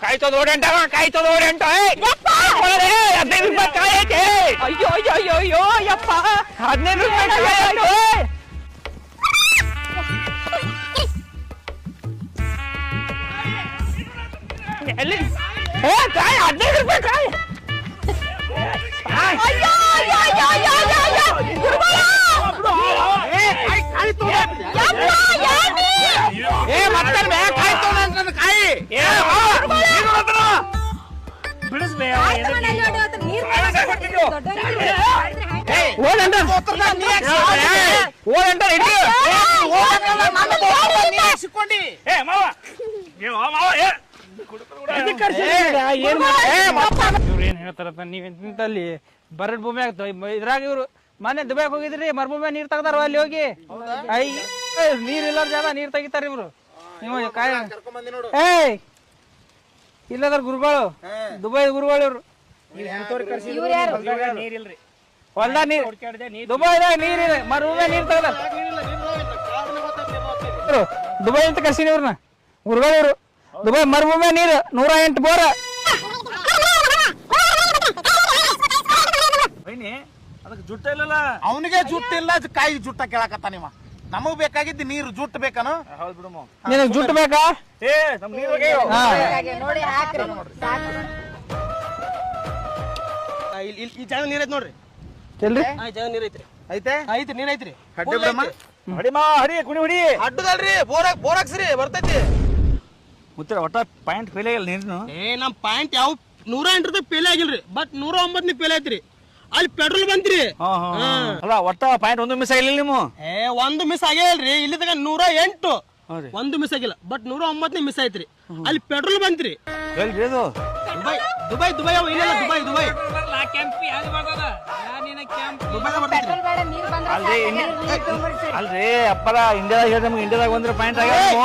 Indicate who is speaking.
Speaker 1: ಕಾಯ್ತದ ಓಡೆಂಟ 15 ರೂಪಾಯಿ ಕಾಯಿ ಐತೆ.
Speaker 2: ಅಯ್ಯೋ ಅಯ್ಯೋ ಅಯ್ಯೋ ಅಯ್ಯೋ ಯಪ್ಪ
Speaker 1: 15 ರೂಪಾಯಿ ಕಾಯಿ ಐತೆ. ಎಲ್ಲಿ ಕಾಯಿ 15 ರೂಪಾಯಿ ಕಾಯಿ.
Speaker 2: ಅಯ್ಯೋ ಅಯ್ಯೋ ಅಯ್ಯೋ ಅಯ್ಯೋ ಅಯ್ಯೋ ಗುರುಗಳ
Speaker 1: ಬಿಡಿಸ್ಬೇ ಏನ್ ಹೇಳ್ತಾರ ನೀವೆಂತಲ್ಲಿ ಬರಡ್ ಭೂಮಿ ಆಗ್ತಾವ ಇದ್ರಾಗ ಇವ್ರು ಮನೆ ದುಬೈಗೆ ಹೋಗಿದ್ರಿ ಮರುಭೂಮಿ ನೀರ್ ತೆಗ್ದಾರ ಅಲ್ಲಿ ಹೋಗಿ ನೀರ್ ಇಲ್ಲ ಜಾಗ ನೀರ್ ತೆಗಿತಾರ ಇವ್ರು ನೀವು ಕಾಯ ಏಯ್ ಇಲ್ಲದ್ರ ಗುರುಗಳು ದುಬೈ ಗುರುಗಳು ಇವ್ರು ಹೊಲ್ದಾಗ ನೀರ್ ದುಬೈದಾಗ ನೀರ್ ಇಲ್ಲ ಮರುಭೂಮಿ ನೀರ್ ತೆಗ್ದಾರ ದುಬೈ ಅಂತ ಕರ್ಸಿನಿ ಇವ್ರನ್ನ ಗುರುಗಳು ಇವ್ರು ದುಬೈ ಮರುಭೂಮಿ ನೀರು 108 ಬೋರ.
Speaker 3: ಅದಕ್ಕೆ ಜುಟ್ಟ ಇಲ್ಲ ಅವನಿಗೆ ಜುಟ್ಟ ಇಲ್ಲ ಕಾಯಿ ಜುಟ್ಟ ಕೇಳಕತ್ತ ನಿಮ್ಮ ನಮಗ್ ಬೇಕಾಗಿದ್ದು ನೀರು ಜುಟ್ಟು ಬೇಕನು ಹೌದು ಬಿಡಮ್ಮ
Speaker 1: ನಿನಗ್ ಜುಟ್ಟು ಬೇಕಾ
Speaker 3: ಏ ನಮ್ ನೀರು ಈ ಜಾಗ ನೀರ್ ಐತಿ ನೋಡ್ರಿ
Speaker 1: ಎಲ್ರಿ
Speaker 3: ಜಾಗ ನೀರ್ ಐತ್ರಿ ಐತೆ ಐತ್ರಿ ನೀರ್ ಐತ್ರಿ
Speaker 1: ಹೊಡಿಮಾ ಹರಿ ಕುಡಿ ಹೊಡಿ
Speaker 3: ಅಡ್ಡದಲ್ರಿ ಬೋರ್ ಹಾಕ್ಸ್ರಿ ಬರ್ತೈತಿ ಮುತ್ತರ ಒಟ್ಟ ಪಾಯಿಂಟ್ ಫೇಲ್ ಆಗಿಲ್ಲ ನೀರ್ನು ಏ ನಮ್ ಪಾಯಿಂಟ್ ಯಾವ 108 ರೂಪಾಯಿ ಫೇಲ್ ಆಗಿಲ್ರಿ ಬಟ್ 109 ಫೇಲ್ ಐತ್ರಿ ಅಲ್ಲಿ ಪೆಟ್ರೋಲ್ ಬಂತ್ರಿ
Speaker 1: ಅಲ್ಲ ಒಟ್ಟ ಪಾಯಿಂಟ್ ಒಂದು ಮಿಸ್ ಆಗಿಲ್ಲ ನೀವು
Speaker 3: ಏ ಒಂದು ಮಿಸ್ ಆಗಿಲ್ರಿ ಇಲ್ಲಿ ತಗ 108 ಒಂದು ಮಿಸ್ ಆಗಿಲ್ಲ ಬಟ್ 109 ಮಿಸ್ ಐತ್ರಿ ಅಲ್ಲಿ ಪೆಟ್ರೋಲ್ ಬಂತ್ರಿ ದುಬೈ ದುಬೈ ದುಬೈ ಇಲ್ಲ ದುಬೈ ದುಬೈ
Speaker 1: ಅಲ್ರಿ ಅಪ್ಪರ ಇಂಡಿಯಾದಾಗ ನಮ್ಗೆ ಇಂಡಿಯಾದಾಗ ಒಂದ್ರ ಪಾಯಿಂಟ್ ಆಗ್ಯಾವ